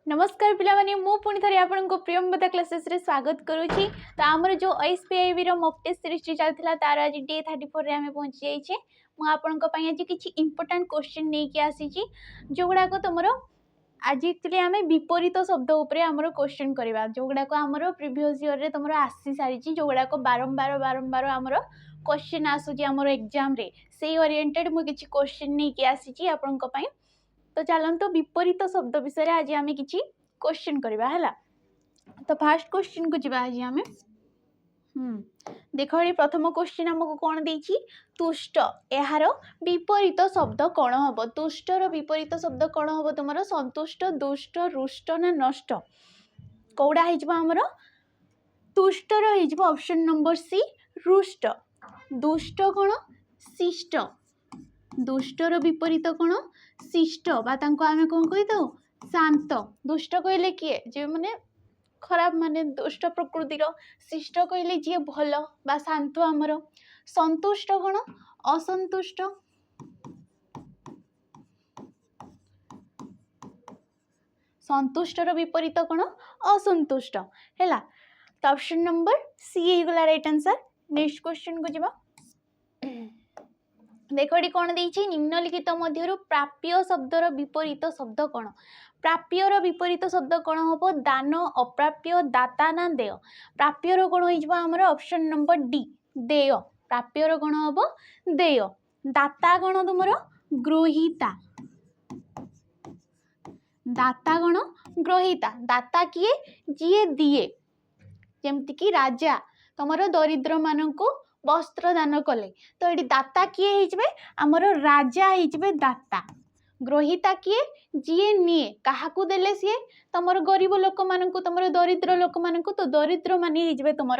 नमस्कार पिलामाने मु पुणी थरे आपनको प्रियंवदा क्लासेस रे स्वागत करूची। तो आमर जो एसपीआईबी रो मॉक टेस्ट सीरीज चलथिला तार आज डे 34 रे हमें पहुंच जाइछे। मु आपनको पई आज किछि इंपोर्टेंट क्वेश्चन नै कि आसीची जोगुडा को तमरो आज एक्चुअली हमें विपरीत शब्द उपरे हमरो क्वेश्चन करबा जोगुडा को हमरो प्रीवियस ईयर रे तमरो आसी सारिची जोगुडा को बारंबार हमरो क्वेश्चन आसुची हमरो एग्जाम रे से ओरिएंटेड मु किछि क्वेश्चन नै कि आसीची आपनको पई। तो चलते विपरीत शब्द विषय आज आम कि क्वेश्चन करवा है। तो फास्ट क्वेश्चन को जीवा आज आम देख प्रथम क्वेश्चन आमको कौन देछि तुष्ट यार विपरीत शब्द कौन हम तुष्टर विपरीत शब्द कौन हम तुम संतुष्ट दुष्ट रुष्ट ना नष्ट कौड़ा होमर तुष्टर ऑप्शन नंबर सी रुष्ट दुष्ट कौन शिष्ट दुष्टर विपरीत कौन शिष्ट बा तांको आमे कौन कहि दो शांत दुष्ट कहले किए जे माने खराब माने दुष्ट प्रकृतिर शिष्ट कहले जे भल बा शांत आमर संतुष्ट कौन असंतुष्ट संतुष्टर विपरीत कौन असंतुष्ट हैला। तो ऑप्शन नंबर सी हे गला राइट आंसर। नेक्स्ट क्वेश्चन को जीवा देखो ये कौन देछि निम्नलिखित मध्यरु प्राप्य शब्दर विपरीत शब्द कौन प्राप्यर विपरीत शब्द कौन हम दान अप्राप्य दाता ना देय प्राप्यर कौन हो ऑप्शन नंबर डी देय प्राप्यर कौन हम देय दाता कौन तुम ग्रहिता दाता कौन ग्रहिता दाता किए जी दिए जमती कि राजा तुम दरिद्र मानक वस्त्र दान कले तो ये दाता किए आमर राजा हो दाता ग्रहिता किए जी निए क्या देले सी तुम गरीब लोक मान तुम दरिद्र लोक मान तो दरिद्र माने हो तुम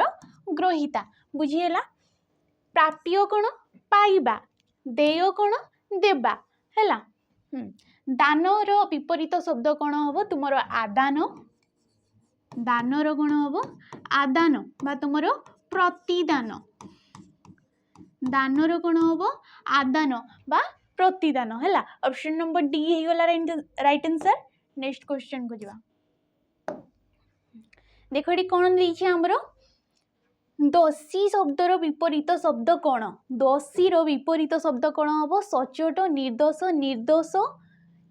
ग्रहिता बुझीगला। प्राप्य कौन पाइबा देय कौन देबा हैला। दानर विपरीत शब्द कौन हम तुम आदान दानर कौन हम आदान बा तुम प्रतिदान दानर कौन हम आदान बा प्रतिदान है ऑप्शन नंबर डी हो गला राइट आंसर। नेक्स्ट क्वेश्चन को जीवा देखो ये कौन देछि हमरो दोषी शब्दर विपरीत शब्द कौन दोषी रो विपरीत शब्द कौन हम सचोट निर्दोष निर्दोष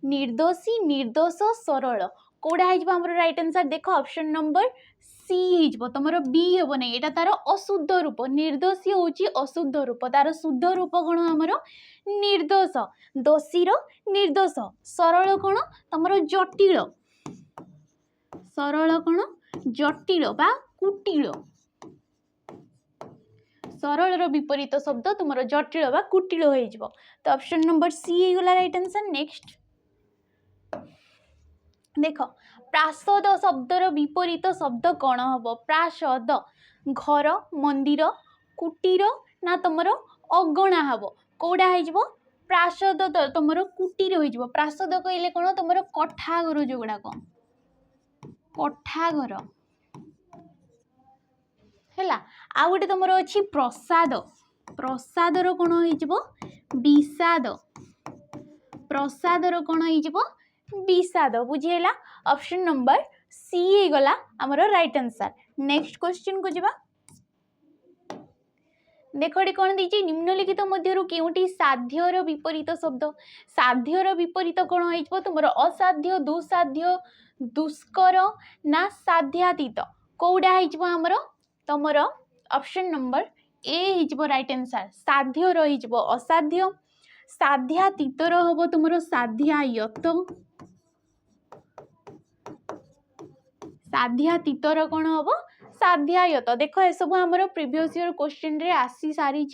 निर्दोषी निर्दोष सरल कौड़ा हो राइट आंसर। देख ऑप्शन नंबर सी हो तुम बी हे ना यहाँ तार अशुद्ध रूप निर्दोषी हूँ अशुद्ध रूप तार शुद्ध रूप कौन आमर निर्दोष दोषी निर्दोष सरल कौन तुम जटिल सरल कौन जटिल बा कुटिल सरल विपरीत शब्द तुम जटिल बा कुटिल हो तो ऑप्शन नंबर सी हो गला राइट आंसर। नेक्स्ट देख प्रासद शब्दर विपरीत शब्द कौन हम प्रासद घर मंदिर कुटीर ना तुम अगणा हम कौड़ा हो प्रासद तुम कुटीर हो प्रासद कहले कौन तुम कठाघर जो गुड़ाक कठाघर है आ गए तुम अच्छी प्रसाद प्रसादर कौन हो विषाद प्रसादर कौन हो विषाद बुझीगला ऑप्शन नंबर सी हे गला आमर राइट आंसर। नेक्स्ट क्वेश्चन को जीवा देखो ये कौन देछि निम्नलिखित मध्यरु केउटी साध्यर विपरीत शब्द साध्यर विपरीत कौन हो तुम असाध्य दुसाध्य दुष्कर ना साध्यातीत कौड़ा होमर तुम ऑप्शन नंबर ए हो राइट आंसर। साध्य रही असाध्य साध्यातीतर हम तुम साध्यायत साध्यातीतर कौन हम साध्यायत देख ये सब आम प्रीवियस ईयर क्वेश्चन रे आसी सारी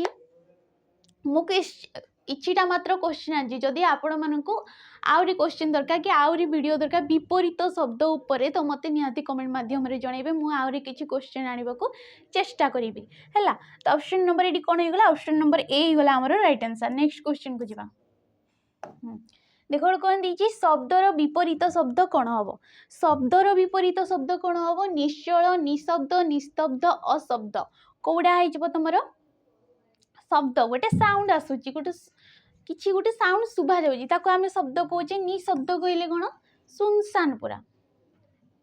मु किछिटा मात्र क्वेश्चन आज जदि आपण मानकु आउरी क्वेश्चन दरकार कि आउरी वीडियो दरकार विपरीत शब्द उपरे तो मते निहाती कमेंट माध्यम रे जणैबे मु आउरी किछि क्वेश्चन आनिबाकू चेष्टा करिबी हैला। तो ऑप्शन नंबर एडी कोन हे गला ऑप्शन नंबर ए हे गला हमर राइट आंसर। नेक्स्ट क्वेश्चन को जीवा देखो कौन दीजिए शब्दर विपरीत शब्द कौन हम शब्दर विपरीत शब्द कौन हम निश्चल निशब्द निस्तब्ध अशब्द कौड़ा हो तुम शब्द गोटे साउंड आसूची गोटे किसी गोटे साउंड शुभा जाऊँगी ताको आम शब्द कहे निशब्द कहले कौन सुनसान पूरा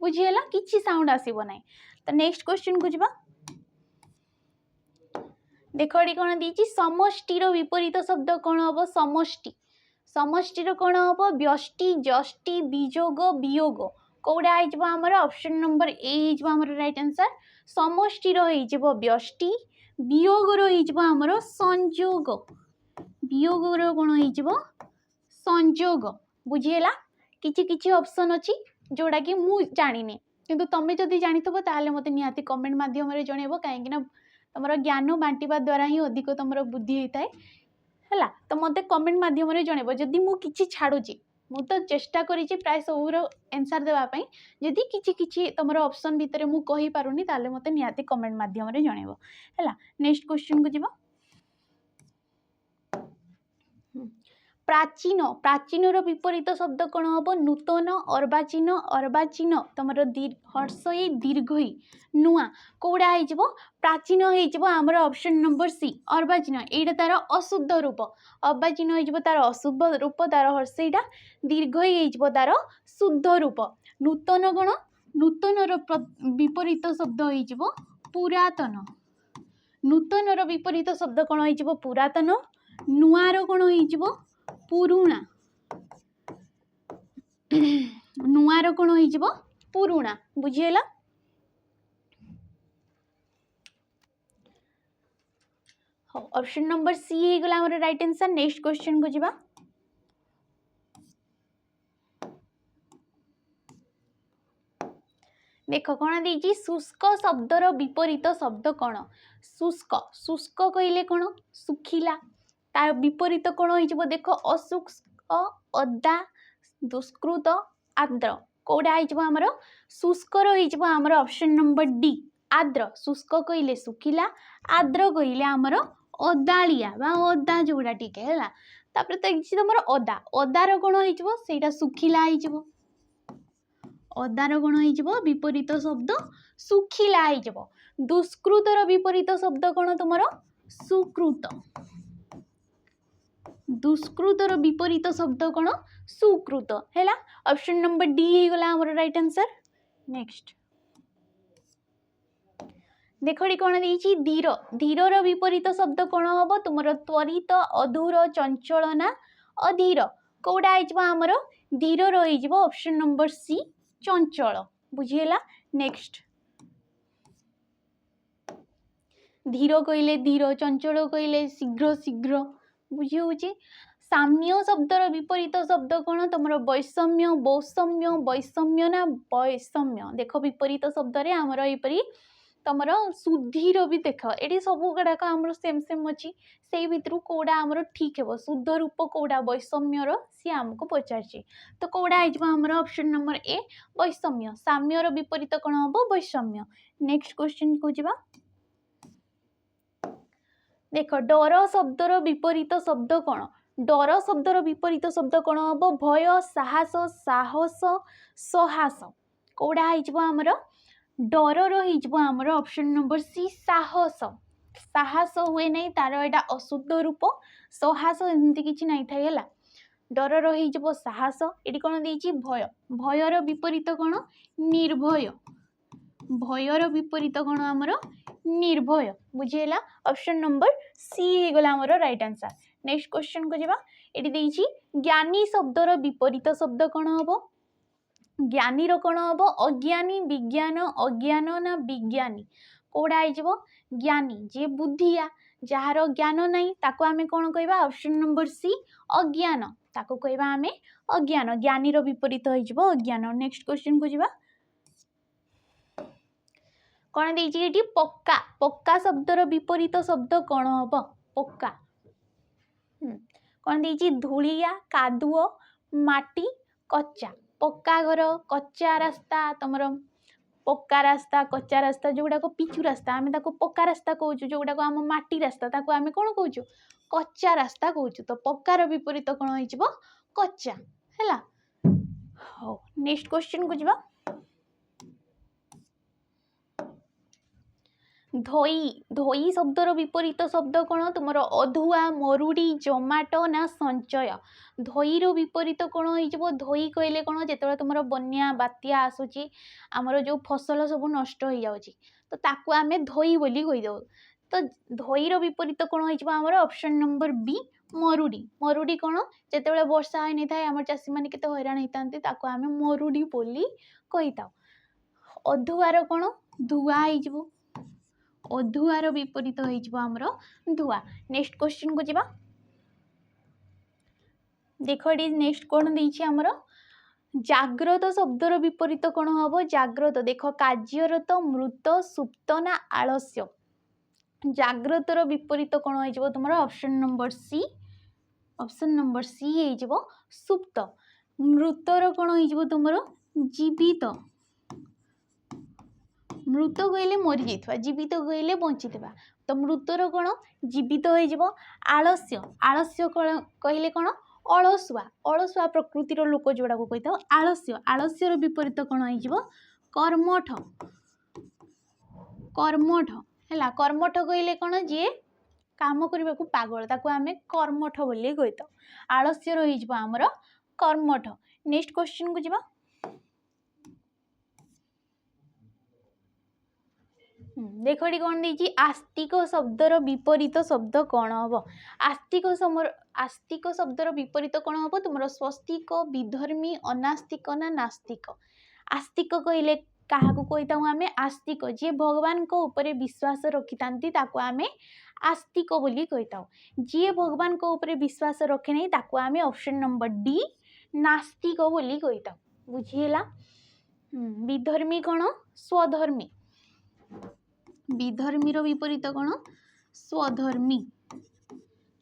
बुझीगला किछि साउंड आसीबो नाही। तो नेक्स्ट क्वेश्चन को जिबा देखो एडी कोन दीची समष्टिर विपरीत शब्द कोन हबो समष्टि समष्टिर कोन हबो व्यष्टि जष्टि वियोग वियोग कोडा आइजबो हमर ऑप्शन नंबर ए हिजबो हमर राइट आंसर समष्टिर हिजबो व्यष्टि वियोगर हिजबो हमर संयोग वियोगर कोन हिजबो संयोग बुझीला किछि किछि ऑप्शन अछि जोड़ा कि मु जानिनी किंतु तमे जदि जानिथबो ताले मते निहाती कमेंट माध्यम रे जणेबो काहे कि ना तमरो ज्ञान बांटिबा द्वारा ही अधिक तमरो बुद्धि होइताय हैला तो मते कमेंट माध्यम रे जणेबो जदि मु किछि छाडुची मु तो चेष्टा करिछि प्राय सबुरो आंसर देबा पई जदि किछि किछि तमरो ऑप्शन भितरे मु कहि पारुनी ताले मते निहाती कमेंट माध्यम रे जणेबो हैला नेक्स्ट क्वेश्चन को जिबो प्राचीन प्राचीनर विपरीत शब्द कौन हम नूतन अर्वाचीन अर्वाचीन तुम हर्षई दीर्घई नुआ कौड़ा हो प्राचीन होमर ऑप्शन नंबर सी अर्वाचीन यहाँ तार अशुद्ध रूप अर्वाचीन हो तार अशुद्ध रूप तार हर्षईटा दीर्घई हो तार शुद्ध रूप नूतन कौन नूतनर विपरीत शब्द हो पुरातन नूतनर विपरीत शब्द कौन हो पुरातन नुआर कौन हो पुरुणा नुआर कौन हो पुरुणा बुझीगला ऑप्शन नंबर सी हो गला हमर राइट आंसर नेक्स्ट क्वेश्चन को जिबा देख कौन देजी शुष्क शब्दर विपरीत शब्द कौन शुष्क शुष्क कहले कौन सुखिला तार विपरीत कौन हो देख अशुष्क अदा दुष्कृत आर्द्र कौड़ा होमर शुष्कर होमर ऑप्शन नंबर डी आर्द्र शुष्क कहले सुखिला आर्द्र कहले आमर अदालिया बा अदा जोड़ा टिके है तापर तो तुम अदा अदार कौन हो सुखिला हो अदार कौन हो विपरीत शब्द सुखिला हो दुष्कृतर विपरीत शब्द कौन तुम सुकृत दुष्कृतर विपरीत शब्द कौन सुकृत है ऑप्शन नंबर डी हो गला हमर राइट आंसर नेक्स्ट देखो कौन देछि धीर धीरर विपरीत शब्द कौन हम तुम त्वरित अधूर चंचल ना अधीर कौड़ा होमर धीर रही ऑप्शन नंबर सी चंचल बुझीगला नेक्स्ट धीर कहले धीर चंचल कहले शीघ्र शीघ्र बुझी होची साम्य शब्दर विपरीत शब्द कौन तुम वैषम्य वैषम्य वैषम्य ना वैषम्य देख विपरीत शब्द रे हमर एपरी तुमर सुधीर भी देख ये सब गुड़ाक आम सेम सेम अच्छी से भितर कौड़ा आमर ठीक है शुद्ध रूप कौड़ा वैषम्यर सी आमको पचार तो कौड़ा होमर ऑप्शन नंबर ए वैषम्य साम्यर विपरीत कौन हम वैषम्य नेक्स्ट क्वेश्चन को जिबा देख डर शब्दर विपरीत शब्द कौन डर शब्दर विपरीत शब्द कौन हम भय साहस साहस सहास कौड़ा होमर डर रमर ऑप्शन नंबर सी साहस साहस हुए नहीं तार एटा अशुद्ध रूप सहास एमती किसी नहीं था है डर रही साहस ये कौन देछि भय भयर विपरीत कौन निर्भय भयर विपरीत कौन आमर निर्भय बुझेला ऑप्शन नंबर सी हो गला हमर राइट आंसर नेक्स्ट क्वेश्चन को जिबा एटी देछि ज्ञानी शब्दर विपरीत शब्द कौन हबो ज्ञानी कौन हम अज्ञानी विज्ञान अज्ञान ना विज्ञानी कौड़ा हो ज्ञानी जे बुद्धिया जार ज्ञान नहीं ताको आमे कौन कहबा ऑप्शन नंबर सी अज्ञान ताको कहबा आमे अज्ञान ज्ञानी विपरीत हो अज्ञान नेक्स्ट क्वेश्चन को जिबा कौन देछि पक्का पक्का शब्दर विपरीत शब्द कौन हम पक्का कौन देछि धूलिया कादुओ माटी कच्चा पक्का घर कच्चा रास्ता तुम पक्का रास्ता कच्चा रास्ता जोगुड़ा को पिचु रास्ता आम पक्का रास्ता कहूँ जोगुड़ा को आम माटी रास्ता ताको आम कौन कहूँ कच्चा रास्ता कहूँ तो पक्कार विपरीत कौन हो कच्चा है हो नेक्स्ट क्वेश्चन को जिबा धोई धोई शब्दर विपरीत शब्द कौन तुम अधुआ मरुड़ी जमाटो ना संचय धोईर विपरीत कौन हो धोई कहले कौन जो तुम बन्या बात्या आसूची आमर जो फसल सब नष्ट हो जाऊँगी तो ताकू आम धोई बोली कहीदे तो धोईर विपरीत कौन होमर ऑप्शन नंबर बी मरुड़ी मरुड़ी कौन जो वर्षा हो नहीं था आम चाषी मैंने केते हैरान होता आम मरुड़ी बोली कही था अधुआर कौन धुआ हो अधुआर विपरीत होमर धुआ नेक्स्ट क्वेश्चन को जीवा देख नेक्स्ट कौन देछि हमर जाग्रत शब्दर विपरीत कौन हम जाग्रत देख कार्यरत मृत सुप्त ना आलस्य जाग्रतर विपरीत कौन हो तुम ऑप्शन नंबर सी हो सुप्त मृतर कौन हो तुम जीवित मृत कहले मरी जाइथबा जीवित कहले बंची तो मृतर कौन जीवित हो आलस्य आलस्य कहले कौन अलसुआ अलसुआ प्रकृतिर लोक जोड़ा को कही था आलस्य आलस्यर विपरीत कौन हो कर्मठ कर्मठ है कर्मठ कहले कौन जी काम करने को पागल ताको आम कर्मठ बोली कही था आलस्य रमर कर्मठ नेक्स्ट क्वेश्चन को जीवा देख कौन देखिए आस्तिक शब्दर विपरीत शब्द कौन हम आस्तिक शब्दर विपरीत कौन हम तुम स्वस्तिक विधर्मी अनास्तिक ना नास्तिक आस्तिक कहले क्या कही आम आस्तिक जी भगवान को ऊपर विश्वास रखी था आम आस्तिक बोली कही था जी भगवान को ऊपर विश्वास रखे नहीं ताको आम ऑप्शन नंबर डी नास्तिक बोली कही था बुझीला विधर्मी कौन स्वधर्मी विधर्मीर विपरीत कौन स्वधर्मी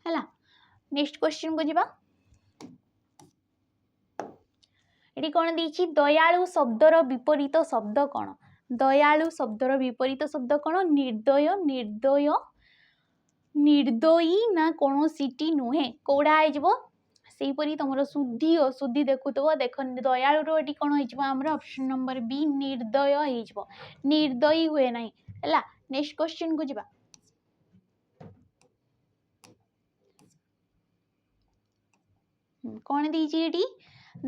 है नेक्स्ट क्वेश्चन को जीवा ये कौन देखिए दयालु शब्दर विपरीत शब्द कौन दयालु शब्दर विपरीत शब्द कौन निर्दय निर्दय निर्दयी ना कौन सीटी नुहे कौड़ा होपरी तुम शुद्धि अशुद्धि देखुव देख दयालुर ये कौन होमर ऑप्शन नंबर बी निर्दय हो निर्दयी हुए ना है नेक्स्ट क्वेश्चन को जीवा कौन दीजिए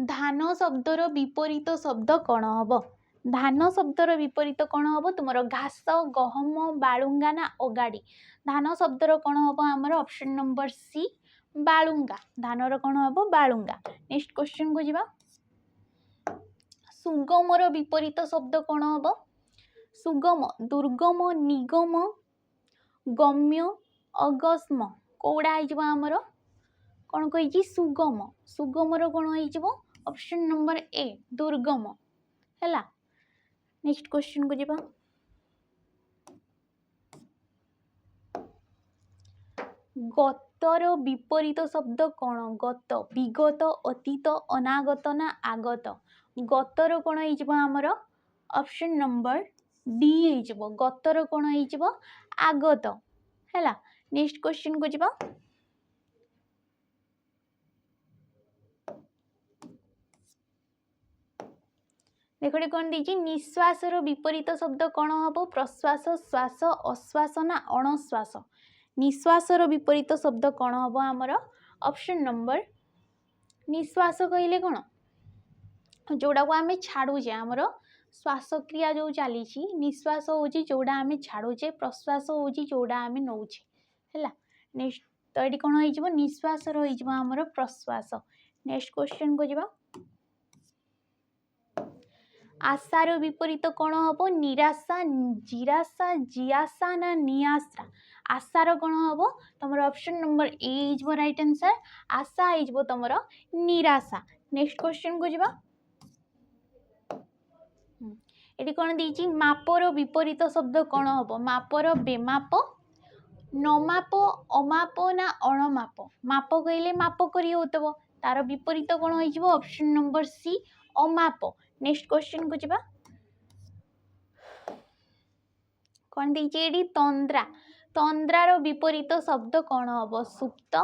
धान शब्दर विपरीत शब्द कौन हम धान शब्दर विपरीत कौन हम तुम घास गहम बालुंगा ना अगाड़ी धान शब्दर कौन हम आमर ऑप्शन नंबर सी बालुंगा धानर कौन हम बालुंगा नेक्स्ट क्वेश्चन को जीवा सुगमर विपरीत शब्द कौन हम सुगम दुर्गम निगम गम्य अगस्म कौड़ा होमर कौन कही सुगम सुगमर कौन हो ऑप्शन नंबर ए दुर्गम है नेक्स्ट क्वेश्चन को जीवा गतर विपरीत शब्द कौन गत विगत अतीत अनागत ना आगत गतर कौन होमर ऑप्शन नंबर डी हो गतर कौन हो आगत है नेक्स्ट क्वेश्चन को जीवा देख कौन देखिए निश्वासर विपरीत शब्द कौन हम प्रश्वास श्वास अश्वास ना अणश्वास निश्वासर विपरीत शब्द कौन हम आमर ऑप्शन नंबर निश्वास कहले कौन जोड़ा को आम छाड़ुचे आमर श्वासक्रिया जो चली निश्वास हूँ जोड़ा आम छाड़ुचे प्रश्वास हूँ जोड़ा आम नौचे है नेक्स्ट तो ये कौन हो निश्वास रमर प्रश्वास नेक्स्ट क्वेश्चन को जीवा आशार विपरीत कौन हम निराशा जिराशा जियाशा ना नियाशा आशार कौन हम तुम ऑप्शन नंबर ए हो राइट आंसर आशा हो तुम निराशा नेक्स्ट क्वेश्चन को जीवा ये कौन देखिए मापर विपरीत शब्द कौन हम मापर बेमाप नमाप अमाप ना अणमाप माप कहले माप करी होतबो तार विपरीत कौन हो ऑप्शन नंबर सी अमाप नेक्स्ट क्वेश्चन को जीवा कौन देखिए तंद्रा तंद्रार विपरीत शब्द कौन हम सुप्त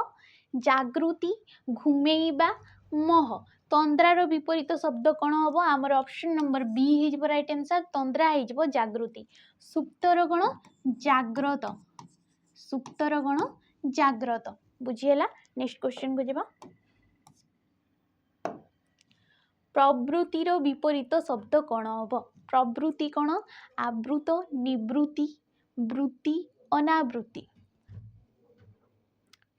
जागृति घुमेइबा मोह तंद्रार विपरीत शब्द कौन हम आमर ऑप्शन नंबर बी हो राइट आंसर तंद्रा हो जागृति सुप्तर कौन जाग्रत सुप्तर कौन जाग्रत बुझीगला नेक्स्ट क्वेश्चन को जावा प्रवृत्तिर विपरीत शब्द कौन हम प्रवृत्ति कौन आवृत निवृत्ति वृत्ति अनावृत्ति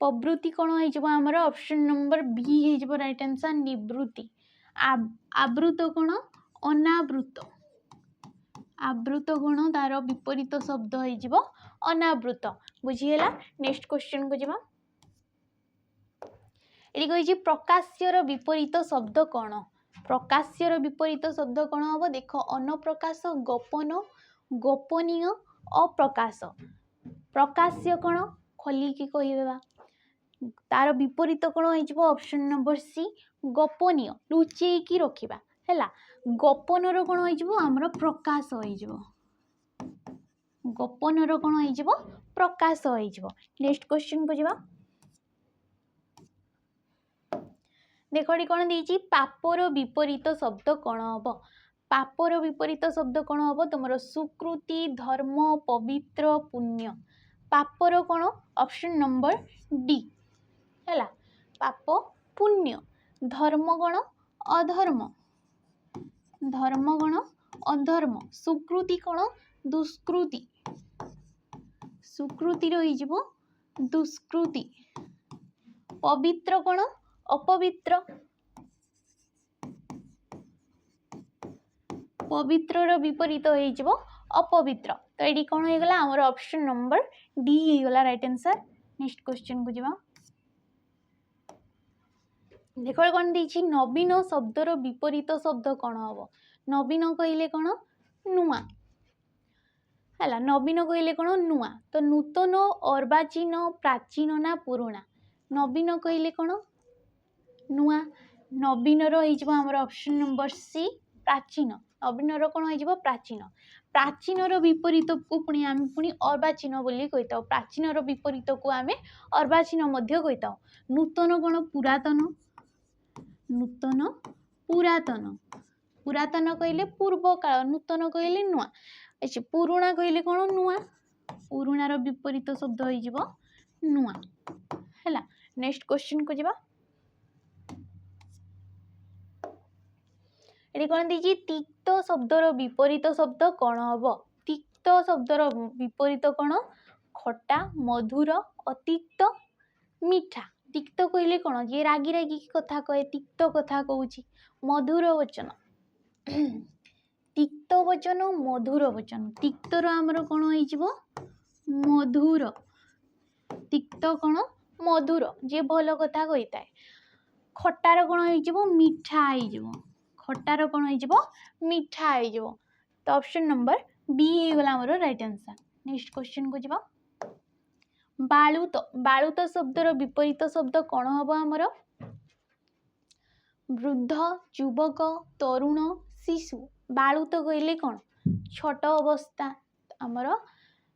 प्रवृत्ति कौन होमर ऑप्शन नंबर बी हो राइट आंसर निवृत्ति आवृत कौन अनावृत आवृत कौन तार विपरीत शब्द हो अनावृत बुझीगला नेक्स्ट क्वेश्चन को जावा ये कही प्रकाश्यर विपरीत शब्द कौन प्रकाश्यर विपरीत शब्द कौन हम देख अनप्रकाश गोपन गोपनीय अप्रकाश प्रकाश्य कौन खोलिकी कहवा तार विपरीत कौन हो ऑप्शन नंबर सी गोपनीय लुचेकी रखा है गोपनर कौन होमर प्रकाश हो गोपनर कौन हो प्रकाश हो नेक्स्ट क्वेश्चन को जावा देख कौन देती पापर विपरीत शब्द कौन हम पापर विपरीत शब्द कौन हम तुम सुकृति धर्म पवित्र पुण्य पापर कौन ऑप्शन नंबर डी है पाप पुण्य धर्म कौन अधर्म धर्म कौन अधर्म सुकृति कौन दुष्कृति सुकृति रही दुष्कृति पवित्र कौन अपवित्र पवित्र विपरीत हो अपवित्र तो ये कौन हो गला आमर ऑप्शन नंबर डी हो गला राइट आंसर नेक्स्ट क्वेश्चन को जावा देख कौन देछि नवीन शब्दर विपरीत शब्द कौन हम नवीन कहले कौन नुआ है नवीन कहले कौन नुआ तो नूतन अर्वाचीन प्राचीन ना पुराणा नवीन कहले कौन नुआ नवीन रमर ऑप्शन नंबर सी प्राचीन नवीन कौन हो प्राचीन प्राचीन विपरीत को पुणी आम पुणी अर्वाचीन बोली कही प्राचीन विपरीत को आम अर्वाचीन कही नूतन कौन पुरातन नूतन पुरातन पुरातन कहले पूर्व काल नूतन कहले नुआ अच्छा पुराणा कहले कौन नुआ पुराणार विपरीत शब्द हो नुआ है नेक्स्ट क्वेश्चन को जावा ये कौन दी तिक्त शब्दर विपरीत शब्द कौन हम तिक्त शब्दर विपरीत कौन खटा मधुर अतिक्त मीठा तिक्त कहले कौन जे रागी रागी कथा कहे तिक्त कथा कहूँ मधुर वचन तिक्त वचन मधुर वचन तिक्तर आमर कौन हो मधुर तिक्त कौन मधुर जे भल कथा कही था खटार कौन हो मीठा हो खटार कौन हो मीठा हो तो ऑप्शन नंबर बी हो गला हमर राइट आंसर नेक्स्ट क्वेश्चन को जावा बालुत बालुत शब्दर विपरीत शब्द कौन हम आमर वृद्ध युवक तरुण शिशु बालुत कहले कौन छोट अवस्था आमर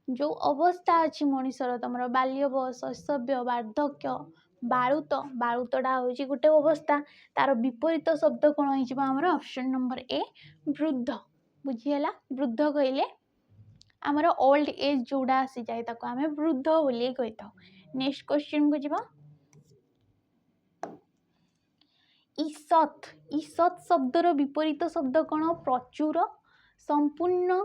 जो अवस्था अच्छी मनीषर तुम बाल्य बयस शैशव्य वार्धक्य बालुत बालुतटा हूँ गोटे अवस्था तार विपरीत शब्द कौन होमर ऑप्शन नंबर ए वृद्ध बुझीगला वृद्ध कहले आमर ओल्ड एज जोड़ा आसी जाए आम वृद्ध बोली कही था नेक्स्ट क्वेश्चन को जावा ईसत ईसत शब्दर विपरीत शब्द कौन प्रचुर संपूर्ण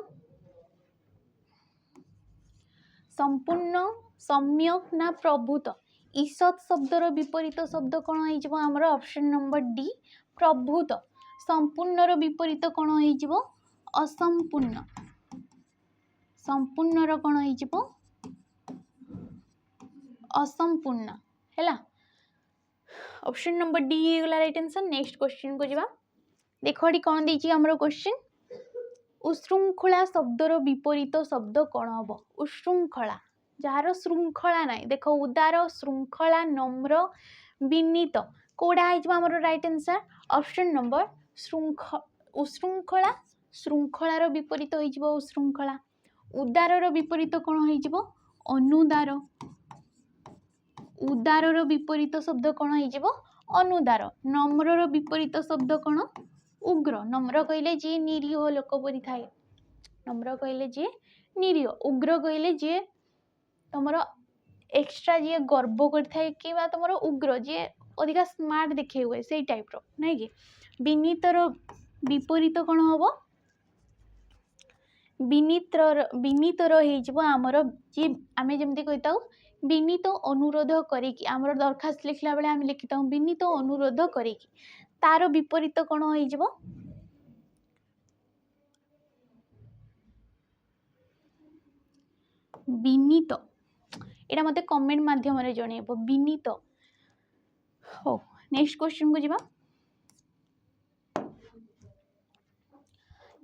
संपूर्ण सम्यक ना प्रभुत ईसत शब्दर विपरीत शब्द कौन हो आमर ऑप्शन नंबर डी प्रभुत संपूर्णर विपरीत कौन हो असंपूर्ण संपूर्णर कौन हो असंपूर्ण है ऑप्शन नंबर डी हो गला राइट आंसर नेक्स्ट क्वेश्चन को जावा देख ये कौन देछि हमरो क्वेश्चन उशृंखला शब्दर विपरीत शब्द कौन हम उशृंखला जार श्रृंखला ना देख उदार श्रृंखला नम्र विनीत कौड़ा होमर राइट आंसर ऑप्शन नंबर उशृंखला श्रृंखलार विपरीत हो उशृंखला उदारर विपरीत कौन हो अनुदार उदारर विपरीत शब्द कौन हो अनुदार। नम्रर विपरीत शब्द कौन उग्र। नम्र कहले जी निरीह लोक परि थाए, नम्र कहले जी निरीह, उग्र कहले जी तुमर एक्स्ट्रा जी गर्व करथाए कि तुम उग्र जी अधिका स्मार्ट देखे हुए से टाइप रो नहीं कि। विनीतर विपरीत कौन हम विनीतर होमर जी आम जमी कही था विनीत अनुरोध करिकी आमर दरखास्त लिखला बेले आम लिखी था विनीत अनुरोध करिकी तार विपरीत कौन हो विनीत। एटा मते कमेंट माध्यम रे जणेबो विनीत। हो नेक्स्ट क्वेश्चन को जिबा।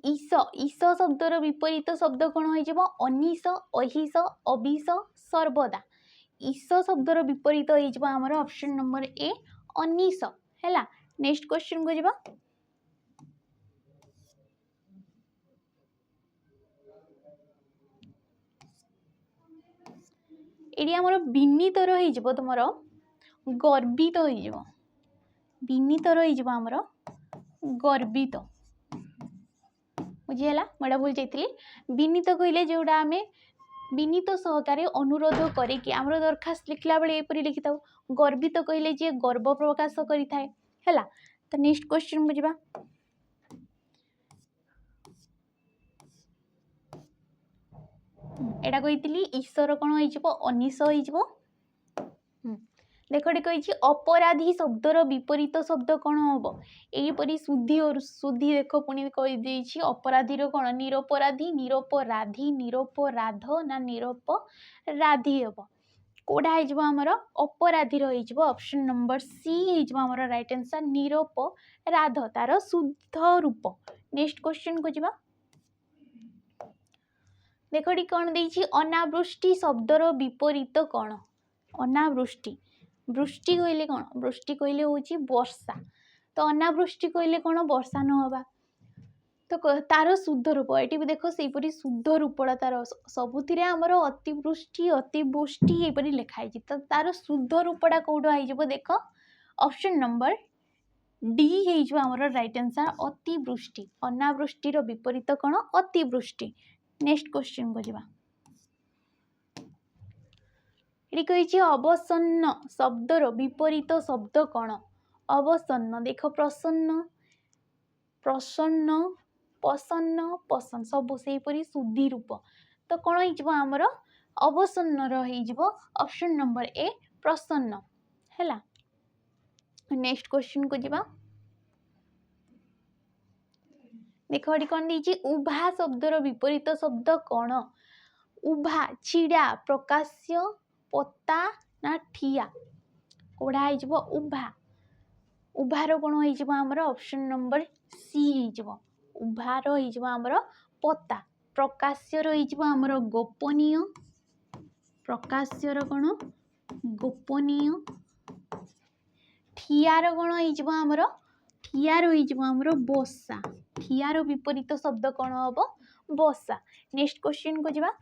ईश ईश शब्दर विपरीत शब्द कौन हो अनिश अहिश अभिश सर्वदा। ईश शब्दर विपरीत हो आमर ऑप्शन नंबर ए अनिश हैला। नेक्स्ट क्वेश्चन को जिबा। एडी आमर विनीतर हो तुमर गर्वित हो विनीतर हो आमर गर्वित बुझीगला मुझे भूल जाइए। विनीत कहले जोड़ा आम विनीत सहकारे अनुरोध करिकी आमर दरखास्त लिखला बेले एपरी लिखि था। गर्वित कहले जी गर्व प्रकाश करिथाए हैला। तो नेक्स्ट क्वेश्चन को जिबा। एटा कही ईश्वर कौन हो अनिश हो। देखो कही अपराधी शब्दर विपरीत शब्द कौन हम यहीपरी शुद्धि और शुद्धि देख पुणी कही अपराधीर कौन निरपराधी निरपराधी निरपराध ना निरपराधी हम कौटा होमर अपराधीर हो ऑप्शन नंबर सी होमर राइट आंसर निरपराध तार शुद्ध रूप। नेक्स्ट क्वेश्चन को जिबा। देखो कौन देछि अनावृष्टि शब्दर विपरीत कौन अनावृष्टि। वृष्टि कहले कौन वृष्टि कहले होची वर्षा तो अनावृष्टि कहले कौन वर्षा न होबा तो तार शुद्ध रूप ये भी देख से शुद्ध रूपड़ा तार सबुथिरे आमर अतिवृष्टि अतिवृष्टि यहपरी लिखाई तो तार शुद्ध रूपड़ा कौटा हो देख option number D Homer right answer अतिवृष्टि। अनावृष्टिर विपरीत कौन अतिवृष्टि। नेक्स्ट क्वेश्चन को जिबा। ये कही अवसन्न शब्दर विपरीत शब्द कौन अवसन्न देख प्रसन्न प्रसन्न पसन्न पसंद सब से शुद्धि रूप तो कौन होमर अवसन्न ऑप्शन नंबर ए प्रसन्न हैला। नेक्स्ट क्वेश्चन को जिबा। देख कौन दीजिए उभा शब्दर विपरीत शब्द कौन उभा छिड़ा प्रकाश्य पता ना ठिया कौड़ा हो उभा उभार कौन होमर ऑप्शन नंबर सी उभार होमर पता प्रकाश्यर होमर गोपनीय प्रकाश्यर कौन गोपनीय ठियार कौन होमर ठियार होमर बसा ठियार विपरीत शब्द कौन हम बसा। नेक्स्ट क्वेश्चन को जिबा।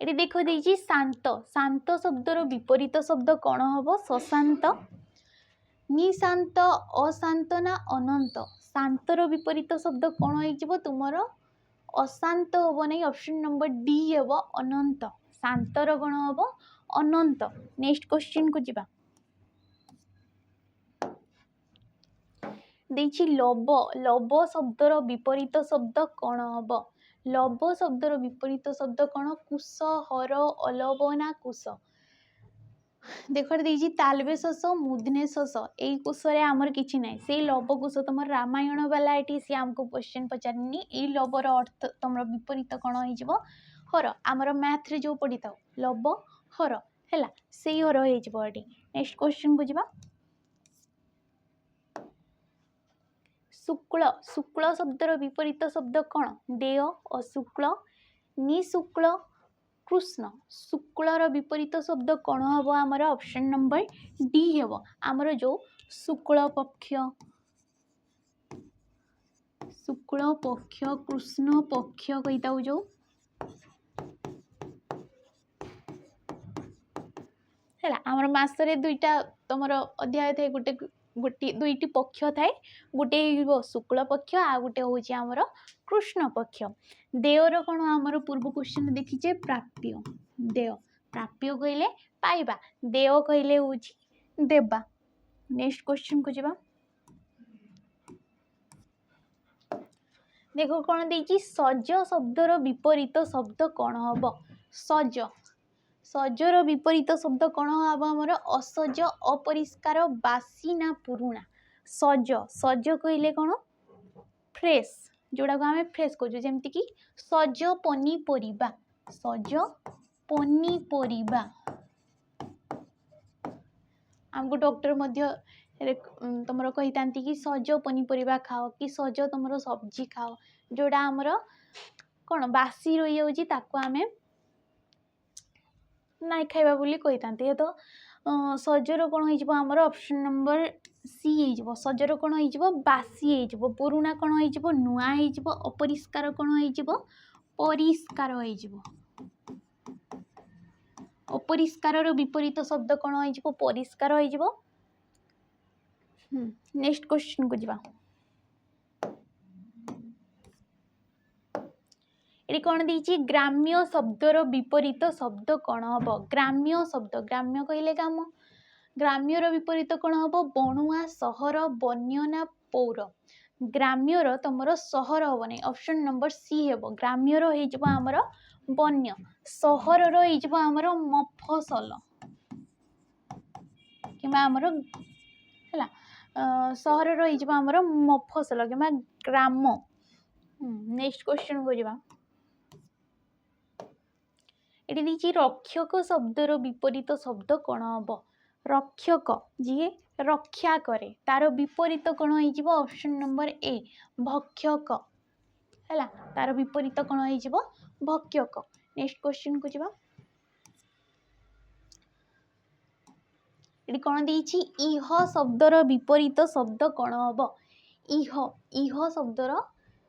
ये देख देछि शांत शांत शब्दर विपरीत शब्द कौन हम सशांत निशांत अशांत ना अनंत शांतर विपरीत शब्द कौन हो तुमर अशांत हम नहीं ऑप्शन नंबर डी हम अनंत शांतर कौन हम अनंत। नेक्स्ट क्वेश्चन को जिबा। देछि लोभ लोभ शब्दर विपरीत शब्द कौन हम लोभ शब्दर विपरीत शब्द कौन कुश हर अलोभ ना कुश देख देछि तालबे शस मुदने शस यही कुश आमर किछि नै से लोभ कुश तुम रामायण वाला ये सी आमको क्वेश्चन पचारनी ये लोभर अर्थ तुम विपरीत कौन हो हर आमर मैथ रे जो पढ़ी था लोभ हर है से हर हो। नेक्स्ट क्वेश्चन को जिबा। शुक्ल शुक्ल शब्दर विपरीत शब्द कौन देय अशुक्ल निशुक्ल कृष्ण शुक्लर विपरीत शब्द कौन हम आमर ऑप्शन नंबर डी हम आमर जो शुक्ल पक्ष कृष्ण पक्ष कहीता जो है आमर मासरे दुईटा तुम अध्याय थाए गोटे गोटे दुईटी पक्ष थाए गोटे शुक्ल पक्ष आ गोटे हूँ आमर कृष्ण पक्ष देवर कौन आमर पूर्व क्वेश्चन देखीचे प्राप्य देव प्राप्य कहले पाइबा देव कहले हूँ देवा नेक्स्ट क्वेश्चन को जावा देखो कौन देगी सज शब्दर विपरीत शब्द कौन हम सज सजर विपरीत शब्द कौन हम आमर असज अपरिष्कार बासी ना पुरुणा सज सज कहले कौन फ्रेश जोड़ा को आम फ्रेश कहूँ जमती कि सज पनीपरिबा सज पनीपरिबा आमको डॉक्टर मध्य तुम कही था कि सज पनीपरिबा खाओ कि सज तुम सब्जी खाओ जोड़ा आमर कौन बासी रही जाऊँगी ताको आमे नाई खाइबा बोली कही था तो सजर कौन हो आमर ऑप्शन नंबर सी हो सजर कौन हो बासी हो पुरुणा कौन हो नुआ हो अपरिष्कार कौन हो परिष्कार हो अपरिष्कार विपरीत शब्द कौन हो परिष्कार हो नेक्स्ट क्वेश्चन को जावा ये कौन देती ग्राम्य शब्दर विपरीत शब्द कौन हम ग्राम्य शब्द ग्राम्य कहले काम ग्राम्यर विपरीत कौन हम बणुआ सहर वन्य ना पौर ग्राम्यर तुमर सहर हम नहीं ऑप्शन नंबर सी हे ग्राम्यर होमर वन्य सहर होमर मफसल कि आमर है सहर रमर मफसल कि ग्राम नेक्स्ट क्वेश्चन को जावा ये देखिए रक्षक शब्दर विपरीत शब्द कौन हम रक्षक जी रक्षा करे तार विपरीत कौन हो ऑप्शन नंबर ए भक्षक है तार विपरीत कौन हो भक्षक नेक्स्ट क्वेश्चन को जावा ये कौन देती इह शब्दर विपरीत शब्द कौन हम इह इह शब्दर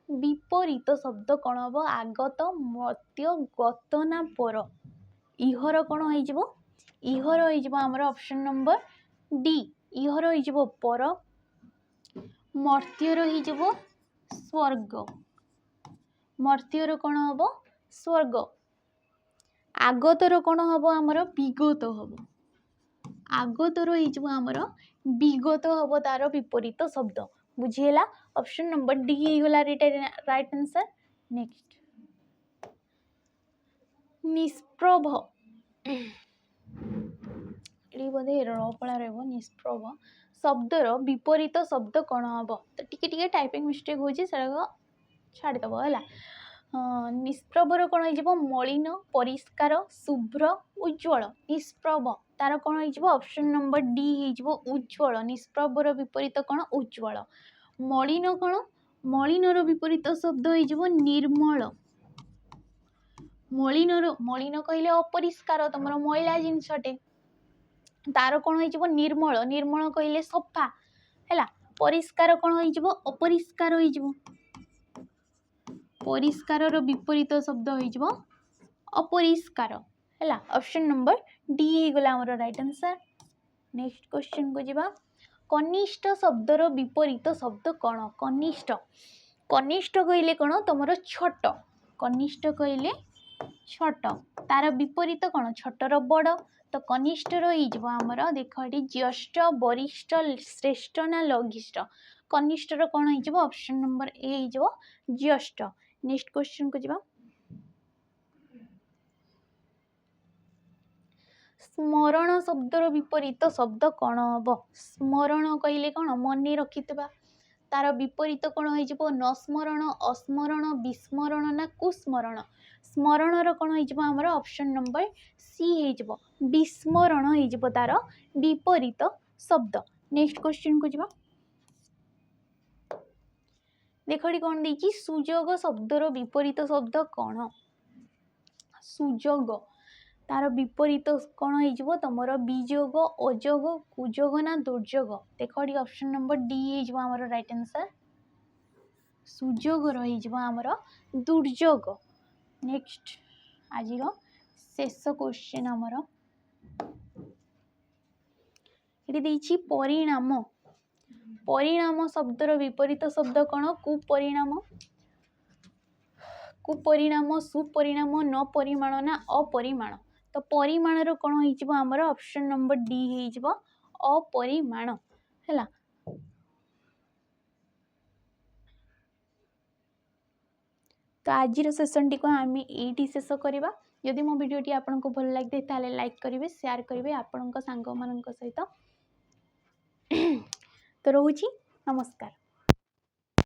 विपरीत शब्द कौन हम आगत मर्त्य गत ना पर इहर कौन हो इहर होमर ऑप्शन नंबर डी इहर हो पर मर्त्यर हो स्वर्ग मर्त्यर कौन हम स्वर्ग आगतर कौन हम आमर विगत हम आगतर होमर विगत हम तार विपरीत शब्द बुझीला ऑप्शन नंबर डी होगा राइट आंसर नेक्स्ट निष्प्रभ ये बोधे रपड़ा रहा निष्प्रभ शब्दर विपरीत शब्द कौन हम तो टी टाइपिंग मिस्टेक हो छाड़देव है निष्प्रभर कौन हो मलिन परिष्कार शुभ्र उज्ज्वल निष्प्रभ तार कौन हो ऑप्शन नंबर डी हो उज्ज्वल निष्प्रभर विपरीत कौन उज्ज्वल मलिन कौन मलिनर विपरीत शब्द हो निर्मल मलिनर मलिन कहले अपरिष्कार तुम मैला जिनसटे तार कौन हो निर्मल निर्मल कहले सफा है परिष्कार कौन हो अपरिष्कार हो परिष्कार विपरीत शब्द हो अपरिष्कार है ऑप्शन नंबर डी होगा आमर राइट आंसर नेक्स्ट क्वेश्चन को जावा कनिष्ठ शब्दर विपरीत शब्द कौन कनिष्ठ कनिष्ठ कहले कौन तुम छोट कनिष्ठ कहले छोट तार विपरीत कौन छोटर बड़ तो कनिष्ठ आमर देख ये ज्येष्ठ वरिष्ठ श्रेष्ठ ना लघिष्ठ कनिष्ठर कौन हो ऑप्शन नंबर ए हो ज्येष्ठ नेक्स्ट क्वेश्चन को जावा स्मरण शब्दर विपरीत शब्द कौन हम स्मरण कहले कौन मन रखिथिबा तार विपरीत कौन हो न स्मरण अस्मरण विस्मरण ना कुस्मरण स्मरणर कौन हो आमर ऑप्शन नंबर सी हो विस्मरण हो तार विपरीत शब्द नेक्स्ट क्वेश्चन को जावा देख कौन देखिए सुजोग शब्दर विपरीत शब्द कौन सुजोग तार विपरीत कौन हो तुम विजोग अजोग कुजोग ना दुर्जोग देख ऑप्शन नंबर डी हो आमर राइट आंसर सुजोग आमर दुर्जोग नेक्स्ट आज शेष क्वेश्चन आमर ये देइछि परिणाम परिणाम शब्दर विपरीत शब्द कौन कुपरिणाम कुपरिणाम सुपरिणाम न परिमाण ना अपरिमाण तो परिमाण रो कौन हो आमर ऑप्शन नंबर डी हो अपरिमाण है। तो आज सेसन टी को आम ये शेष करवा जदि मो भिडी आपको भल लगे ताले लाइक करेंगे शेयर करेंगे आपण सांग मान सहित तो रोची नमस्कार।